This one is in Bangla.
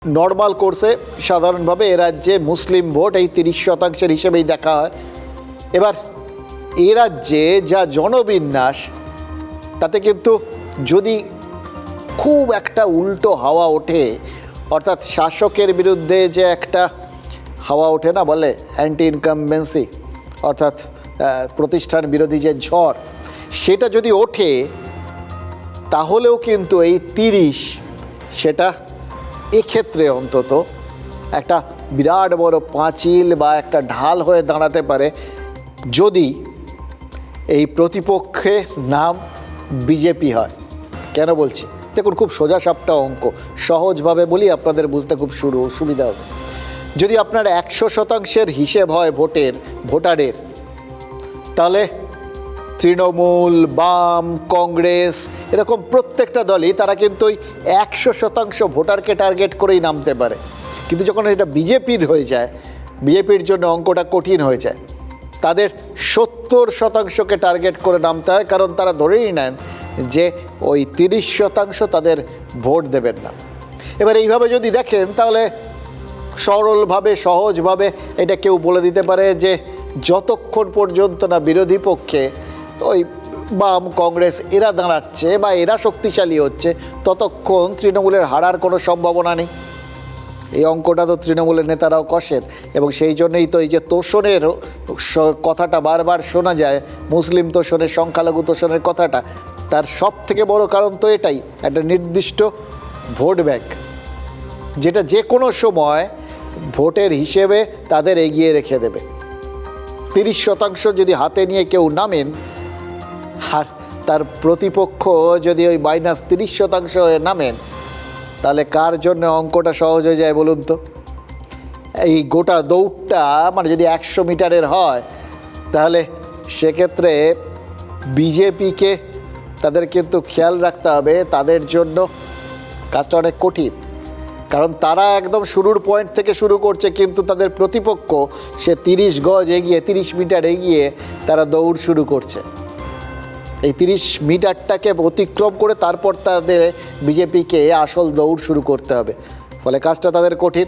নর্মাল কোর্সে সাধারণভাবে এ রাজ্যে মুসলিম ভোট এই 30% হিসেবেই দেখা হয়। এবার এ রাজ্যে যা জনবিন্যাস, তাতে কিন্তু যদি খুব একটা উল্টো হাওয়া ওঠে, অর্থাৎ শাসকের বিরুদ্ধে যে একটা হাওয়া ওঠে না, বলে অ্যান্টি ইনকামবেন্সি, অর্থাৎ প্রতিষ্ঠান বিরোধী যে ঝড়, সেটা যদি ওঠে তাহলেও কিন্তু এই 30 সেটা এক্ষেত্রে অন্তত একটা বিরাট বড় পাঁচিল বা একটা ঢাল হয়ে দাঁড়াতে পারে যদি এই প্রতিপক্ষের নাম বিজেপি হয়। কেন বলছি? দেখুন, খুব সোজা সাপটা অঙ্ক, সহজভাবে বলি, আপনাদের বুঝতে খুব সুবিধা হবে। যদি আপনার 100% হিসেব হয় ভোটারের, তাহলে তৃণমূল, বাম, কংগ্রেস এরকম প্রত্যেকটা দলই তারা কিন্তু ওই 100% ভোটারকে টার্গেট করেই নামতে পারে। কিন্তু যখন এটা বিজেপির হয়ে যায়, বিজেপির জন্য অঙ্কটা কঠিন হয়ে যায়। তাদের 70%কে টার্গেট করে নামতে হয়, কারণ তারা ধরেই নেন যে ওই 30% তাদের ভোট দেবেন না। এবার এইভাবে যদি দেখেন, তাহলে সরলভাবে, সহজভাবে এটা কেউ বলে দিতে পারে যে যতক্ষণ পর্যন্ত না বিরোধী পক্ষে ওই বাম, কংগ্রেস এরা দাঁড়াচ্ছে বা এরা শক্তিশালী হচ্ছে, ততক্ষণ তৃণমূলের হারার কোনো সম্ভাবনা নেই। এই অঙ্কটা তো তৃণমূলের নেতারাও কষেন, এবং সেই জন্যই তো এই যে তোষণের কথাটা বারবার শোনা যায়, মুসলিম তোষণের, সংখ্যালঘু তোষণের কথাটা, তার সব থেকে বড় কারণ তো এটাই, একটা নির্দিষ্ট ভোট ব্যাংক, যেটা যে কোনো সময় ভোটের হিসেবে তাদের এগিয়ে রেখে দেবে। 30% যদি হাতে নিয়ে কেউ নামেন, আর তার প্রতিপক্ষ যদি ওই -30% হয়ে নামেন, তাহলে কার জন্য অঙ্কটা সহজ হয়ে যায় বলুন তো? এই গোটা দৌড়টা মানে যদি 100 মিটারের হয়, তাহলে সেক্ষেত্রে বিজেপিকে তাদের কিন্তু খেয়াল রাখতে হবে, তাদের জন্য কাজটা অনেক কঠিন, কারণ তারা একদম শুরুর পয়েন্ট থেকে শুরু করছে, কিন্তু তাদের প্রতিপক্ষ সে 30 গজ এগিয়ে, 30 মিটার এগিয়ে তারা দৌড় শুরু করছে। এই 30 মিটারটাকে অতিক্রম করে তারপর তাদের বিজেপিকে আসল দৌড় শুরু করতে হবে, ফলে কাজটা তাদের কঠিন।